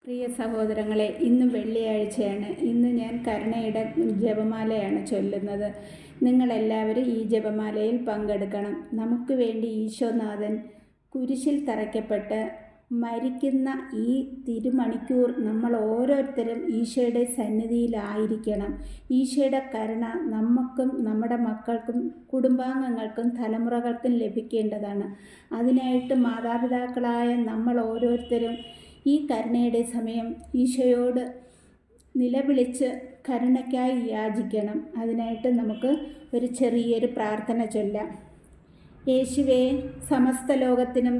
പ്രിയ സഹോദരങ്ങളെ, ഇന്ന് വെള്ളിയാഴ്ചയാണ്. ഇന്ന് ഞാൻ കരുണയുടെ ജപമാലയാണ് ചൊല്ലുന്നത്. നിങ്ങളെല്ലാവരും ഈ ജപമാലയിൽ പങ്കെടുക്കണം. നമുക്ക് വേണ്ടി ഈശോനാഥൻ കുരിശിൽ തറയ്ക്കപ്പെട്ട് മരിക്കുന്ന ഈ തിരുമണിക്കൂർ നമ്മൾ ഓരോരുത്തരും ഈശോയുടെ സന്നിധിയിലായിരിക്കണം. ഈശോയുടെ കരുണ നമുക്കും നമ്മുടെ മക്കൾക്കും കുടുംബാംഗങ്ങൾക്കും തലമുറകൾക്കും ലഭിക്കേണ്ടതാണ്. അതിനായിട്ട് മാതാപിതാക്കളായ നമ്മൾ ഓരോരുത്തരും ഈ കരുണയുടെ സമയം ഈശോയോട് നിലവിളിച്ച് കരുണയ്ക്കായി യാചിക്കണം. അതിനായിട്ട് നമുക്ക് ഒരു ചെറിയൊരു പ്രാർത്ഥന ചൊല്ലാം. യേശുവേ, സമസ്ത ലോകത്തിനും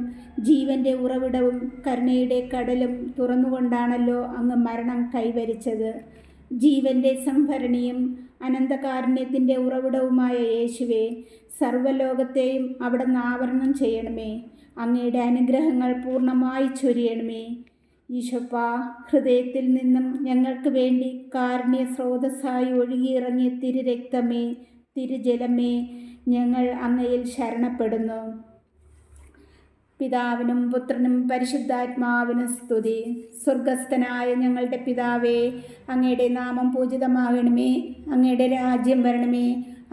ജീവൻ്റെ ഉറവിടവും കരുണയുടെ കടലും തുറന്നുകൊണ്ടാണല്ലോ അങ്ങ് മരണം കൈവരിച്ചത്. ജീവൻ്റെ സംഭരണിയും അനന്തകാരുണ്യത്തിൻ്റെ ഉറവിടവുമായ യേശുവേ, സർവ്വലോകത്തെയും അവിടുന്ന് ആവരണം ചെയ്യണമേ. അങ്ങയുടെ അനുഗ്രഹങ്ങൾ പൂർണ്ണമായി ചൊരിയണമേ. ഈശോപ്പാ, ഹൃദയത്തിൽ നിന്നും ഞങ്ങൾക്ക് വേണ്ടി കാരുണ്യ സ്രോതസ്സായി ഒഴുകിയിറങ്ങിയ തിരുരക്തമേ, തിരുജലമേ, ഞങ്ങൾ അങ്ങയിൽ ശരണപ്പെടുന്നു. പിതാവിനും പുത്രനും പരിശുദ്ധാത്മാവിനും സ്തുതി. സ്വർഗസ്ഥനായ ഞങ്ങളുടെ പിതാവേ, അങ്ങയുടെ നാമം പൂജിതമാകണമേ. അങ്ങയുടെ രാജ്യം വരണമേ.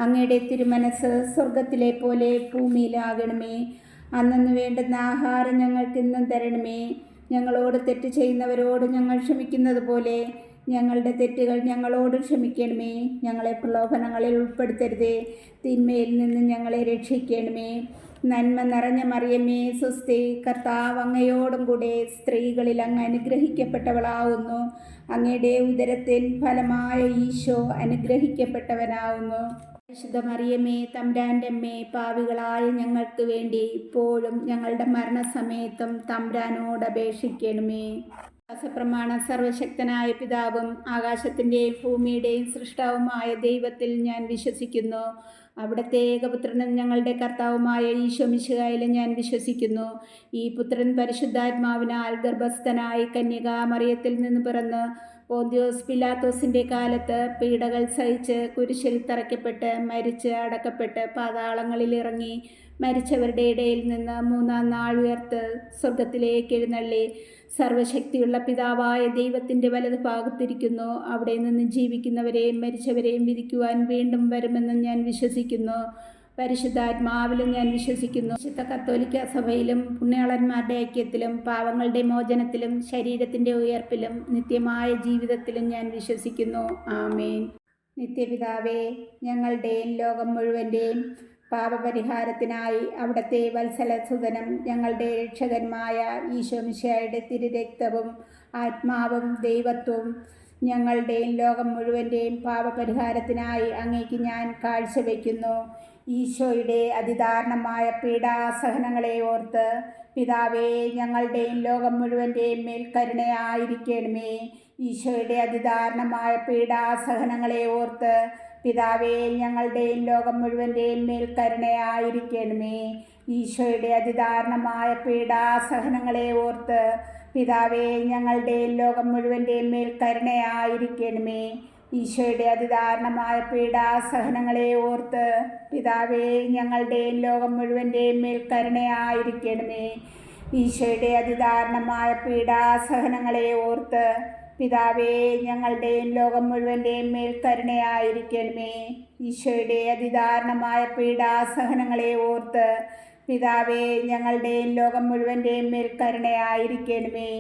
അങ്ങയുടെ തിരുമനസ് സ്വർഗത്തിലെ പോലെ ഭൂമിയിലാകണമേ. അന്നന്ന് വേണ്ടുന്ന ആഹാരം ഞങ്ങൾക്ക് ഇന്നും തരണമേ. ഞങ്ങളോട് തെറ്റ് ചെയ്യുന്നവരോട് ഞങ്ങൾ ക്ഷമിക്കുന്നത് പോലെ ഞങ്ങളുടെ തെറ്റുകൾ ഞങ്ങളോട് ക്ഷമിക്കണമേ. ഞങ്ങളെ പ്രലോഭനങ്ങളിൽ ഉൾപ്പെടുത്തരുതേ, തിന്മയിൽ നിന്ന് ഞങ്ങളെ രക്ഷിക്കണമേ. നന്മ നിറഞ്ഞ മറിയമേ, സ്വസ്തി, കർത്താവ് അങ്ങയോടും കൂടെ സ്ത്രീകളിൽ അങ്ങ് അനുഗ്രഹിക്കപ്പെട്ടവളാവുന്നു. അങ്ങയുടെ ഉദരത്തിൻ ഫലമായ ഈശോ അനുഗ്രഹിക്കപ്പെട്ടവനാവുന്നു. പരിശുദ്ധ മറിയമേ, തമ്പുരാൻ്റെ അമ്മേ, പാപികളായ ഞങ്ങൾക്ക് വേണ്ടി ഇപ്പോഴും ഞങ്ങളുടെ മരണസമയത്തും തമ്പുരാനോട് അപേക്ഷിക്കണമേ. വിശ്വാസപ്രമാണം. സർവശക്തനായ പിതാവും ആകാശത്തിൻ്റെയും ഭൂമിയുടെയും സൃഷ്ടാവുമായ ദൈവത്തിൽ ഞാൻ വിശ്വസിക്കുന്നു. അവിടുത്തെ ഏകപുത്രനും ഞങ്ങളുടെ കർത്താവുമായ ഈശോ മിശിഹായിലും ഞാൻ വിശ്വസിക്കുന്നു. ഈ പുത്രൻ പരിശുദ്ധാത്മാവിനാൽ ഗർഭസ്ഥനായി കന്യകാമറിയത്തിൽ നിന്ന് പിറന്ന് പോന്തിയോസ് പിലാത്തോസിൻ്റെ കാലത്ത് പീഡകൾ സഹിച്ച് കുരിശിൽ തറയ്ക്കപ്പെട്ട് മരിച്ച് അടക്കപ്പെട്ട് പാതാളങ്ങളിൽ ഇറങ്ങി മരിച്ചവരുടെ ഇടയിൽ നിന്ന് മൂന്നാം നാൾ ഉയർത്ത് സ്വർഗത്തിലേക്ക് എഴുന്നള്ളി സർവശക്തിയുള്ള പിതാവായ ദൈവത്തിൻ്റെ വലതുഭാഗത്തിരിക്കുന്നു. അവിടെ നിന്ന് ജീവിക്കുന്നവരെയും മരിച്ചവരെയും വിധിക്കുവാൻ വീണ്ടും വരുമെന്ന് ഞാൻ വിശ്വസിക്കുന്നു. പരിശുദ്ധാത്മാവിലും ഞാൻ വിശ്വസിക്കുന്നു. വിശുദ്ധ കത്തോലിക്ക സഭയിലും പുണ്യാളന്മാരുടെ ഐക്യത്തിലും പാവങ്ങളുടെ മോചനത്തിലും ശരീരത്തിൻ്റെ ഉയർപ്പിലും നിത്യമായ ജീവിതത്തിലും ഞാൻ വിശ്വസിക്കുന്നു. ആമേൻ. നിത്യപിതാവേ, ഞങ്ങളുടെയും ലോകം മുഴുവൻ്റെയും പാപപരിഹാരത്തിനായി അവിടുത്തെ വത്സലസുതനും ഞങ്ങളുടെ രക്ഷകനുമായ ഈശോ മിശിഹായുടെ തിരുരക്തവും ആത്മാവും ദൈവത്വവും ഞങ്ങളുടെയും ലോകം മുഴുവൻ്റെയും പാപപരിഹാരത്തിനായി അങ്ങേക്ക് ഞാൻ കാഴ്ചവെക്കുന്നു. ഈശോയുടെ അതിദാരുണമായ പീഡാസഹനങ്ങളെ ഓർത്ത് പിതാവേ, ഞങ്ങളുടെയും ലോകം മുഴുവൻ്റെയും മേൽ കരുണയായിരിക്കണമേ. ഈശോയുടെ അതിദാരുണമായ പീഡാസഹനങ്ങളെ ഓർത്ത് പിതാവേ, ഞങ്ങളുടെയും ലോകം മുഴുവൻ്റെയും മേൽ കരുണയായിരിക്കണമേ. ഈശോയുടെ അതിദാരുണമായ പീഡാസഹനങ്ങളെ ഓർത്ത് പിതാവേ, ഞങ്ങളുടെയും ലോകം മുഴുവൻ്റെയും മേൽ കരുണയായിരിക്കണമേ. ഈശോയുടെ അതിദാരുണമായ പീഡാസഹനങ്ങളെ ഓർത്ത് പിതാവേ, ഞങ്ങളുടെയും ലോകം മുഴുവൻ്റെയും മേൽ കരുണയായിരിക്കണമേ. ഈശോയുടെ അതിദാരുണമായ പീഡാസഹനങ്ങളെ ഓർത്ത് പിതാവേ, ഞങ്ങളുടെയും ലോകം മുഴുവൻ്റെയും മേൽ കരുണയായിരിക്കണമേ. ഈശോയുടെ അതിദാരുണമായ പീഡാസഹനങ്ങളെ ഓർത്ത് പിതാവേ, ഞങ്ങളുടെയും ലോകം മുഴുവൻ്റെയും മേൽ കരുണയായിരിക്കണമേ.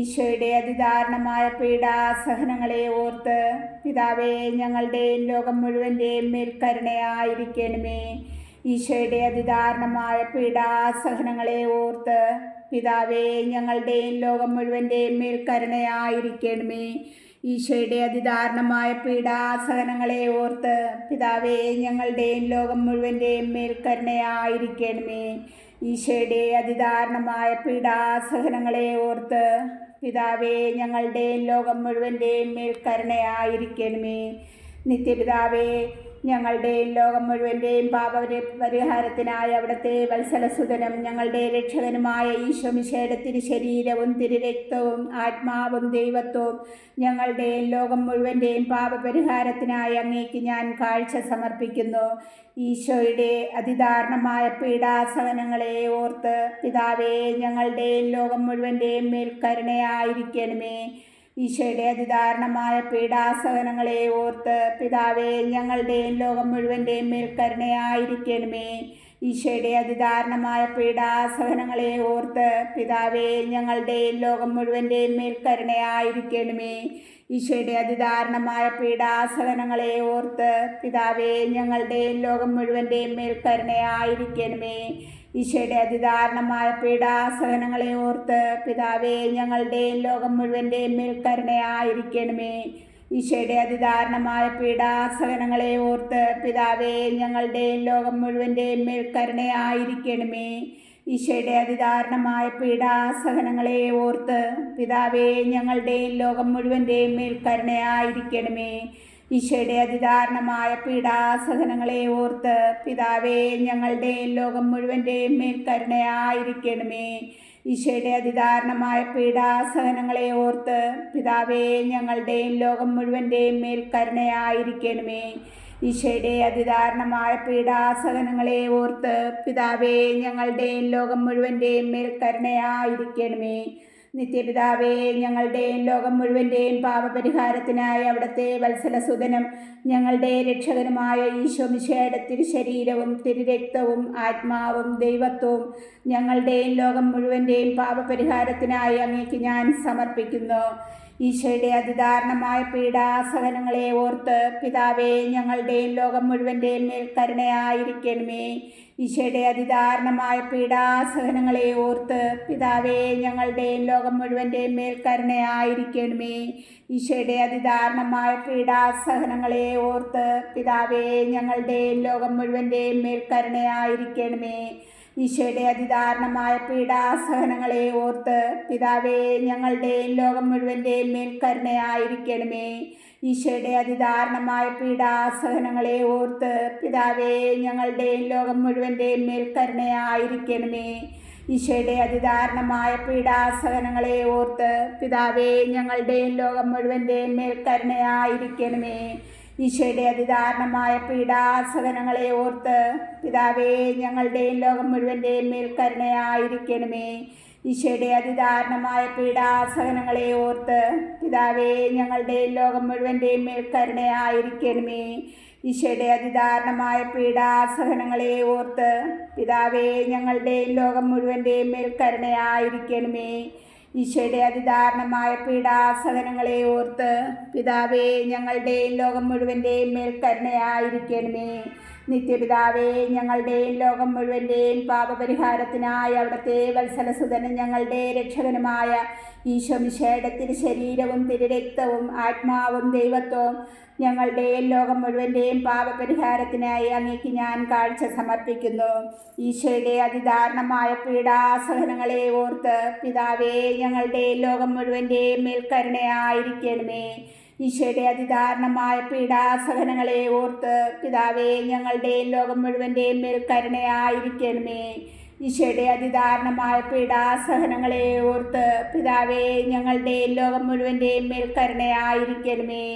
ഈശോയുടെ അതിദാരുണമായ പീഡാസഹനങ്ങളെ ഓർത്ത് പിതാവേ, ഞങ്ങളുടെയും ലോകം മുഴുവൻ്റെയും മേൽ കരുണയായിരിക്കണമേ. ഈശോയുടെ അതിദാരുണമായ പീഡാസഹനങ്ങളെ ഓർത്ത് പിതാവേ, ഞങ്ങളുടെയും ലോകം മുഴുവൻ്റെയും മേൽ കരുണയായിരിക്കണമേ. ഈശോയുടെ അതിദാരുണമായ പീഡാസഹനങ്ങളെ ഓർത്ത് പിതാവേ, ഞങ്ങളുടെയും ലോകം മുഴുവൻ്റെയും മേൽ കരുണയായിരിക്കണമേ. ഈശോയുടെ അതിദാരുണമായ പീഡാസഹനങ്ങളെ ഓർത്ത് പിതാവേ, ഞങ്ങളുടെയും ലോകം മുഴുവൻ്റെയും മേൽ കരുണയായിരിക്കണമേ. നിത്യപിതാവേ, ഞങ്ങളുടെയും ലോകം മുഴുവൻ്റെയും പാപപരിഹാരത്തിനായി അവിടുത്തെ വത്സലസുതനും ഞങ്ങളുടെ രക്ഷകനുമായ ഈശോമിശിഹായുടെ തിരുശരീരവും തിരുരക്തവും ആത്മാവും ദൈവത്വവും ഞങ്ങളുടെയും ലോകം മുഴുവൻ്റെയും പാപപരിഹാരത്തിനായി അങ്ങേക്ക് ഞാൻ കാഴ്ച സമർപ്പിക്കുന്നു. ഈശോയുടെ അതിദാരുണമായ പീഡാസഹനങ്ങളെ ഓർത്ത് പിതാവേ ഞങ്ങളുടെയും ലോകം മുഴുവൻ്റെയും മേൽ കരുണയായിരിക്കണമേ. ഈശോയുടെ അതിദാരുണമായ പീഡാസഹനങ്ങളെ ഓർത്ത് പിതാവേ ഞങ്ങളുടെയും ലോകം മുഴുവൻ്റെയും മേൽ കരുണയായിരിക്കണമേ. ഈശോയുടെ അതിദാരുണമായ പീഡാസഹനങ്ങളെ ഓർത്ത് പിതാവേ ഞങ്ങളുടെയും ലോകം മുഴുവൻ്റെയും മേൽ കരുണയായിരിക്കണമേ. ഈശോയുടെ അതിദാരുണമായ പീഡാസഹനങ്ങളെ ഓർത്ത് പിതാവേ ഞങ്ങളുടെയും ലോകം മുഴുവൻ്റെയും മേൽ കരുണയായിരിക്കണമേ. ഈശോയുടെ അതിദാരുണമായ പീഡാസഹനങ്ങളെ ഓർത്ത് പിതാവേ ഞങ്ങളുടെയും ലോകം മുഴുവൻ്റെയും മേൽ കരുണയായിരിക്കണമേ. ഈശോയുടെ അതിദാരുണമായ പീഡാസഹനങ്ങളെ ഓർത്ത് പിതാവേ ഞങ്ങളുടെയും ലോകം മുഴുവൻ്റെയും മേൽ കരുണയായിരിക്കണമേ. ഈശോയുടെ അതിദാരുണമായ പീഡാസഹനങ്ങളെ ഓർത്ത് പിതാവേ ഞങ്ങളുടെയും ലോകം മുഴുവൻ്റെയും മേൽ കരുണയായിരിക്കണമേ. ഈശോയുടെ അതിദാരുണമായ പീഡാസഹനങ്ങളെ ഓർത്ത് പിതാവേ ഞങ്ങളുടെയും ലോകം മുഴുവൻ്റെയും മേൽ കരുണയായിരിക്കണമേ. ഈശോയുടെ അതിദാരുണമായ പീഡാസഹനങ്ങളെ ഓർത്ത് പിതാവേ ഞങ്ങളുടെയും ലോകം മുഴുവൻ്റെയും മേൽ കരുണയായിരിക്കണമേ. ഈശോയുടെ അതിദാരുണമായ പീഡാസഹനങ്ങളെ ഓർത്ത് പിതാവേ ഞങ്ങളുടെയും ലോകം മുഴുവൻ്റെയും മേൽ കരുണയായിരിക്കണമേ. നിത്യപിതാവേ ഞങ്ങളുടെയും ലോകം മുഴുവൻ്റെയും പാപപരിഹാരത്തിനായി അവിടുത്തെ വത്സലസുതനും ഞങ്ങളുടെ രക്ഷകനുമായ ഈശോമിശിഹായുടെ തിരുശരീരവും തിരുരക്തവും ആത്മാവും ദൈവത്വവും ഞങ്ങളുടെയും ലോകം മുഴുവൻ്റെയും പാപപരിഹാരത്തിനായി അങ്ങേക്ക് ഞാൻ സമർപ്പിക്കുന്നു. ഈശോയുടെ അതിദാരുണമായ പീഡാസഹനങ്ങളെ ഓർത്ത് പിതാവേ ഞങ്ങളുടെയും ലോകം മുഴുവൻ്റെയും മേൽ കരുണയായിരിക്കണമേ. ഈശോയുടെ അതിദാരുണമായ പീഡാസഹനങ്ങളെ ഓർത്ത് പിതാവേ ഞങ്ങളുടെയും ലോകം മുഴുവൻ്റെയും മേൽ കരുണയായിരിക്കണമേ. ഈശോയുടെ അതിദാരുണമായ പീഡാസഹനങ്ങളെ ഓർത്ത് പിതാവേ ഞങ്ങളുടെയും ലോകം മുഴുവൻ്റെയും മേൽ കരുണയായിരിക്കണമേ. ഈശോയുടെ അതിദാരുണമായ പീഡാസഹനങ്ങളെ ഓർത്ത് പിതാവേ ഞങ്ങളുടെയും ലോകം മുഴുവൻ്റെയും മേൽ കരുണയായിരിക്കണമേ. ഈശോയുടെ അതിദാരുണമായ പീഡാസഹനങ്ങളെ ഓർത്ത് പിതാവേ ഞങ്ങളുടെയും ലോകം മുഴുവൻ്റെയും മേൽ കരുണയായിരിക്കണമേ. ഈശോയുടെ അതിദാരുണമായ പീഡാസഹനങ്ങളെ ഓർത്ത് പിതാവേ ഞങ്ങളുടെയും ലോകം മുഴുവൻ്റെയും മേൽ കരുണയായിരിക്കണമേ. ഈശോയുടെ അതിദാരുണമായ പീഡാസഹനങ്ങളെ ഓർത്ത് പിതാവേ ഞങ്ങളുടെയും ലോകം മുഴുവൻ്റെയും മേൽ കരുണയായിരിക്കണമേ. ഈശോയുടെ അതിദാരുണമായ പീഡാസഹനങ്ങളെ ഓർത്ത് പിതാവേ ഞങ്ങളുടെയും ലോകം മുഴുവൻ്റെയും മേൽ കരുണയായിരിക്കണമേ. ഈശോയുടെ അതിദാരുണമായ പീഡാസഹനങ്ങളെ ഓർത്ത് പിതാവേ ഞങ്ങളുടെയും ലോകം മുഴുവൻ്റെയും മേൽ കരുണയായിരിക്കണമേ. ഈശോയുടെ അതിദാരുണമായ പീഡാസഹനങ്ങളെ ഓർത്ത് പിതാവേ ഞങ്ങളുടെയും ലോകം മുഴുവൻ്റെയും മേൽ കരുണയായിരിക്കണമേ. നിത്യപിതാവേ ഞങ്ങളുടെയും ലോകം മുഴുവൻ്റെയും പാപപരിഹാരത്തിനായി അവിടുത്തെ വത്സലസുതനും ഞങ്ങളുടെ രക്ഷകനുമായ ഈശോമിശിഹായുടെ തിരുശരീരവും തിരുരക്തവും ആത്മാവും ദൈവത്വവും ഞങ്ങളുടെയും ലോകം മുഴുവൻ്റെയും പാപപരിഹാരത്തിനായി അങ്ങേക്ക് ഞാൻ കാഴ്ച സമർപ്പിക്കുന്നു. ഈശോയുടെ അതിദാരുണമായ പീഡാസഹനങ്ങളെ ഓർത്ത് പിതാവേ ഞങ്ങളുടെയും ലോകം മുഴുവൻ്റെയും മേൽ കരുണയായിരിക്കണമേ. ഈശോയുടെ അതിദാരുണമായ പീഡാസഹനങ്ങളെ ഓർത്ത് പിതാവേ ഞങ്ങളുടെയും ലോകം മുഴുവൻ്റെയും മേൽ കരുണയായിരിക്കണമേ. ഈശോയുടെ അതിദാരുണമായ പീഡാസഹനങ്ങളെ ഓർത്ത് പിതാവേ ഞങ്ങളുടെയും ലോകം മുഴുവൻ്റെയും മേൽ കരുണയായിരിക്കണമേ.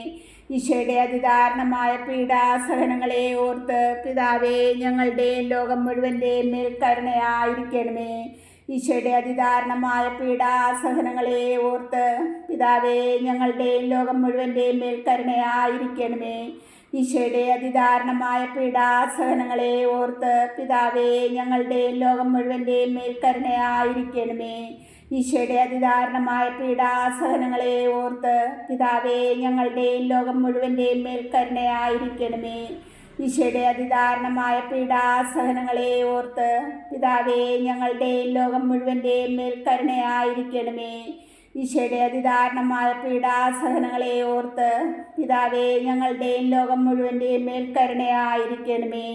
ഈശോയുടെ അതിദാരുണമായ പീഡാസഹനങ്ങളെ ഓർത്ത് പിതാവേ ഞങ്ങളുടെയും ലോകം മുഴുവൻ്റെയും മേൽ കരുണയായിരിക്കണമേ. ഈശോയുടെ അതിദാരുണമായ പീഡാസഹനങ്ങളെ ഓർത്ത് പിതാവേ ഞങ്ങളുടെയും ലോകം മുഴുവൻ്റെയും മേൽ കരുണയായിരിക്കണമേ. ഈശോയുടെ അതിദാരുണമായ പീഡാസഹനങ്ങളെ ഓർത്ത് പിതാവേ ഞങ്ങളുടെയും ലോകം മുഴുവൻ്റെയും മേൽ കരുണയായിരിക്കണമേ. ഈശോയുടെ അതിദാരുണമായ പീഡാസഹനങ്ങളെ ഓർത്ത് പിതാവേ ഞങ്ങളുടെയും ലോകം മുഴുവൻ്റെയും മേൽ കരുണയായിരിക്കണമേ. ഈശോയുടെ അതിദാരുണമായ പീഡാസഹനങ്ങളെ ഓർത്ത് പിതാവേ ഞങ്ങളുടെയും ലോകം മുഴുവൻ്റെയും മേൽ കരുണയായിരിക്കണമേ. ഈശോയുടെ അതിദാരുണമായ പീഡാസഹനങ്ങളെ ഓർത്ത് പിതാവേ ഞങ്ങളുടെയും ലോകം മുഴുവൻ്റെയും മേൽ കരുണയായിരിക്കണമേ.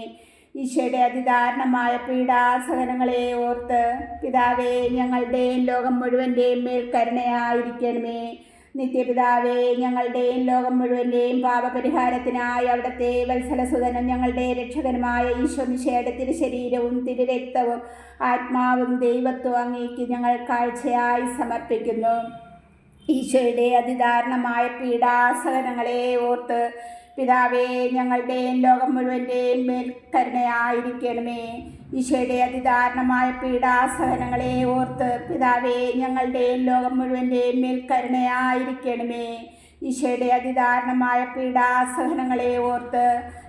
ഈശോയുടെ അതിദാരുണമായ പീഡാസഹനങ്ങളെ ഓർത്ത് പിതാവേ ഞങ്ങളുടെയും ലോകം മുഴുവൻ്റെയും മേൽ കരുണയായിരിക്കണമേ. നിത്യപിതാവേ, ഞങ്ങളുടെയും ലോകം മുഴുവൻ്റെയും പാപപരിഹാരത്തിനായി അവിടുത്തെ വത്സലസുതനും ഞങ്ങളുടെ രക്ഷകനുമായ ഈശോമിശിഹായുടെ തിരുശരീരവും തിരുരക്തവും ആത്മാവും ദൈവത്വവും അങ്ങേക്ക് ഞങ്ങൾ കാഴ്ചയായി സമർപ്പിക്കുന്നു. ഈശോയുടെ അതിദാരുണമായ പീഡാസഹനങ്ങളെ ഓർത്ത് പിതാവേ, ഞങ്ങളുടെയും ലോകം മുഴുവൻ്റെയും മേൽ കരുണയായിരിക്കണമേ. ഈശോയുടെ അതിദാരുണമായ പീഡാസഹനങ്ങളെ ഓർത്ത് പിതാവേ, ഞങ്ങളുടെയും ലോകം മുഴുവൻ്റെയും മേൽ കരുണയായിരിക്കണമേ. ഈശോയുടെ അതിദാരുണമായ പീഡാസഹനങ്ങളെ ഓർത്ത്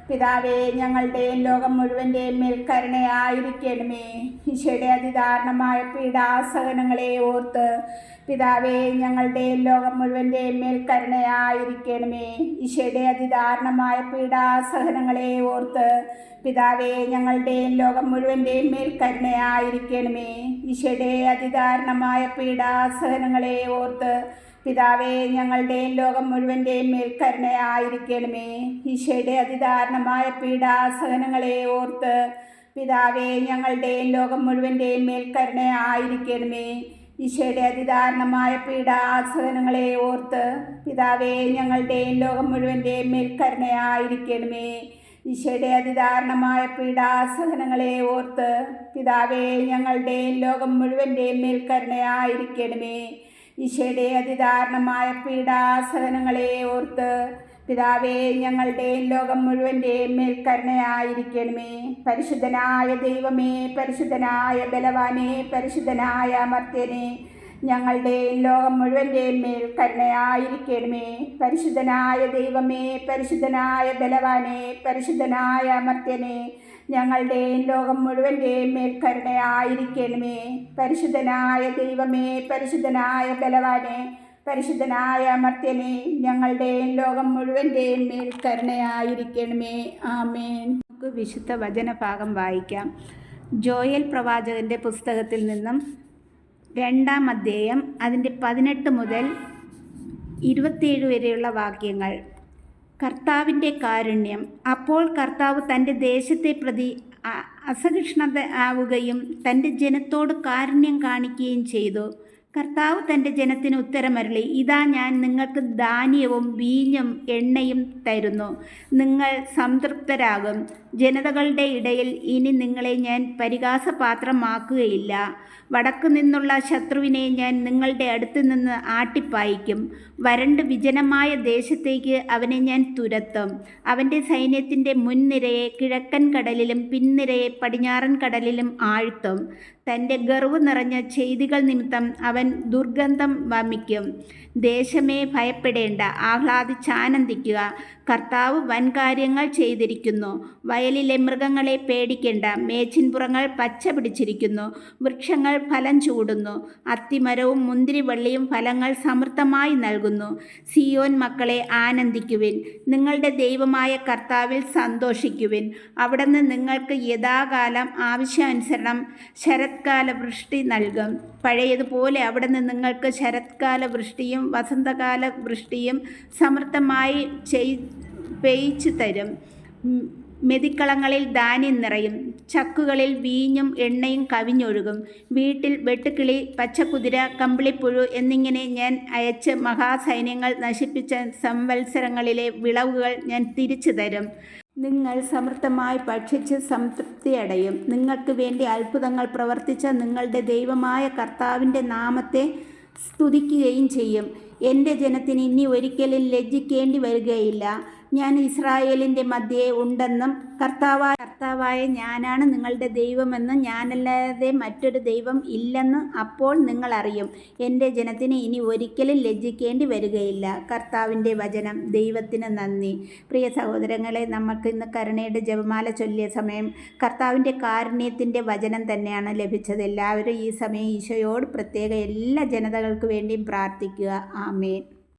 പിതാവേ, ഞങ്ങളുടെയും ലോകം മുഴുവൻ്റെയും മേൽ കരുണയായിരിക്കണമേ. ഈശോയുടെ അതിദാരുണമായ പീഡാസഹനങ്ങളെ ഓർത്ത് പിതാവേ, ഞങ്ങളുടെയും ലോകം മുഴുവൻ്റെയും മേൽ കരുണയായിരിക്കണമേ. ഈശോയുടെ അതിദാരുണമായ പീഡാസഹനങ്ങളെ ഓർത്ത് പിതാവേ, ഞങ്ങളുടെയും ലോകം മുഴുവൻ്റെയും മേൽ കരുണയായിരിക്കണമേ. ഈശോയുടെ അതിദാരുണമായ പീഡാസഹനങ്ങളെ ഓർത്ത് പിതാവേ, ഞങ്ങളുടെയും ലോകം മുഴുവൻ്റെയും മേൽ കരുണയായിരിക്കണമേ. ഈശോയുടെ അതിദാരുണമായ പീഡാസഹനങ്ങളെ ഓർത്ത് പിതാവേ, ഞങ്ങളുടെയും ലോകം മുഴുവൻ്റെയും മേൽ കരുണയായിരിക്കണമേ. ഈശോയുടെ അതിദാരുണമായ പീഡാസഹനങ്ങളെ ഓർത്ത് പിതാവേ, ഞങ്ങളുടെയും ലോകം മുഴുവൻ്റെയും മേൽ കരുണയായിരിക്കണമേ. ഈശോയുടെ അതിദാരുണമായ പീഡാസഹനങ്ങളെ ഓർത്ത് പിതാവേ, ഞങ്ങളുടെയും ലോകം മുഴുവൻ്റെയും മേൽ കരുണയായിരിക്കണമേ. ഈശോയുടെ അതിദാരുണമായ പീഡാസഹനങ്ങളെ ഓർത്ത് പിതാവേ, ഞങ്ങളുടെയും ലോകം മുഴുവൻ്റെയും മേൽ കരുണയായിരിക്കണമേ. പരിശുദ്ധനായ ദൈവമേ, പരിശുദ്ധനായ ബലവാനേ, പരിശുദ്ധനായ അമർത്യനേ, ഞങ്ങളുടെയും ലോകം മുഴുവൻ്റെയും മേൽ കരുണയായിരിക്കണമേ. പരിശുദ്ധനായ ദൈവമേ, പരിശുദ്ധനായ ബലവാനേ, പരിശുദ്ധനായ അമർത്യനേ, ഞങ്ങളുടെയും ലോകം മുഴുവൻ്റെയും മേൽ കരുണയായിരിക്കണമേ. പരിശുദ്ധനായ ദൈവമേ, പരിശുദ്ധനായ ബലവാനേ, പരിശുദ്ധനായ അമർത്യനേ, ഞങ്ങളുടെയും ലോകം മുഴുവൻ്റെയും മേൽ കരുണയായിരിക്കണമേ. ആമേൻ. നമുക്ക് വിശുദ്ധ വചനഭാഗം വായിക്കാം. ജോയൽ പ്രവാചകൻ്റെ പുസ്തകത്തിൽ നിന്നും 2-ാം അധ്യായം അതിൻ്റെ 18 മുതൽ 27 വരെയുള്ള വാക്യങ്ങൾ. കർത്താവിൻ്റെ കാരുണ്യം. അപ്പോൾ കർത്താവ് തൻ്റെ ദേശത്തെ പ്രതി അസഹിഷ്ണുത ആവുകയും തൻ്റെ ജനത്തോട് കാരുണ്യം കാണിക്കുകയും ചെയ്തു. കർത്താവ് തൻ്റെ ജനത്തിന് ഉത്തരമരുളി, ഇതാ ഞാൻ നിങ്ങൾക്ക് ധാന്യവും വീഞ്ഞും എണ്ണയും തരുന്നു, നിങ്ങൾ സംതൃപ്തരാകും. ജനതകളുടെ ഇടയിൽ ഇനി നിങ്ങളെ ഞാൻ പരിഹാസപാത്രമാക്കുകയില്ല. വടക്കു നിന്നുള്ള ശത്രുവിനെ ഞാൻ നിങ്ങളുടെ അടുത്ത് നിന്ന് ആട്ടിപ്പായിക്കും. വരണ്ട് വിജനമായ ദേശത്തേക്ക് അവനെ ഞാൻ തുരത്തും. അവൻ്റെ സൈന്യത്തിൻ്റെ മുൻനിരയെ കിഴക്കൻ കടലിലും പിൻനിരയെ പടിഞ്ഞാറൻ കടലിലും ആഴ്ത്തും. തൻ്റെ ഗർവ് നിറഞ്ഞ ചെയ്തികൾ നിമിത്തം അവൻ ദുർഗന്ധം വമിക്കും. ദേശമേ, ഭയപ്പെടേണ്ട, ആഹ്ലാദിച്ചാനന്ദിക്കുക. കർത്താവ് വൻകാര്യങ്ങൾ ചെയ്തിരിക്കുന്നു. വയലിലെ മൃഗങ്ങളെ പേടിക്കേണ്ട. മേച്ചിൻപുറങ്ങൾ പച്ച പിടിച്ചിരിക്കുന്നു, വൃക്ഷങ്ങൾ ഫലം ചൂടുന്നു. അത്തിമരവും മുന്തിരിവള്ളിയും ഫലങ്ങൾ സമൃദ്ധമായി നൽകുന്നു. സിയോൻ മക്കളെ, ആനന്ദിക്കുവിൻ, നിങ്ങളുടെ ദൈവമായ കർത്താവിൽ സന്തോഷിക്കുവിൻ. അവിടുന്ന് നിങ്ങൾക്ക് യഥാകാലം ആവശ്യാനുസരണം ശരത്കാല വൃഷ്ടി നൽകും. പഴയതുപോലെ അവിടുന്ന് നിങ്ങൾക്ക് ശരത്കാല വൃഷ്ടിയും വസന്തകാല വൃഷ്ടിയും സമൃദ്ധമായി പെയ്ച്ചു തരും. മെതിക്കളങ്ങളിൽ ധാന്യം നിറയും, ചക്കുകളിൽ വീഞ്ഞും എണ്ണയും കവിഞ്ഞൊഴുകും. വീട്ടിൽ വെട്ടുക്കിളി, പച്ചക്കുതിര, കമ്പിളിപ്പുഴു എന്നിങ്ങനെ ഞാൻ അയച്ച് മഹാസൈന്യങ്ങൾ നശിപ്പിച്ച സംവത്സരങ്ങളിലെ വിളവുകൾ ഞാൻ തിരിച്ചു തരും. നിങ്ങൾ സമൃദ്ധമായി ഭക്ഷിച്ച് സംതൃപ്തിയടയും. നിങ്ങൾക്ക് വേണ്ടി അത്ഭുതങ്ങൾ പ്രവർത്തിച്ച നിങ്ങളുടെ ദൈവമായ കർത്താവിൻ്റെ നാമത്തെ സ്തുതിക്കുകയും ചെയ്യും. എൻ്റെ ജനത്തിന് ഇനി ഒരിക്കലും ലജ്ജിക്കേണ്ടി വരികയില്ല. ഞാൻ ഇസ്രായേലിൻ്റെ മധ്യേ ഉണ്ടെന്നും കർത്താവായ ഞാനാണ് നിങ്ങളുടെ ദൈവമെന്നും ഞാനല്ലാതെ മറ്റൊരു ദൈവം ഇല്ലെന്ന് അപ്പോൾ നിങ്ങൾ അറിയും. എൻ്റെ ജനത്തിന് ഇനി ഒരിക്കലും ലജ്ജിക്കേണ്ടി വരികയില്ല. കർത്താവിൻ്റെ വചനം. ദൈവത്തിന് നന്ദി. പ്രിയ സഹോദരങ്ങളെ, നമുക്ക് ഇന്ന് കരുണയുടെ ജപമാല ചൊല്ലിയ സമയം കർത്താവിൻ്റെ കാരുണ്യത്തിൻ്റെ വചനം തന്നെയാണ് ലഭിച്ചത്. എല്ലാവരും ഈ സമയം ഈശോയോട് പ്രത്യേക എല്ലാ ജനതകൾക്ക് വേണ്ടിയും പ്രാർത്ഥിക്കുക. ആമേൻ.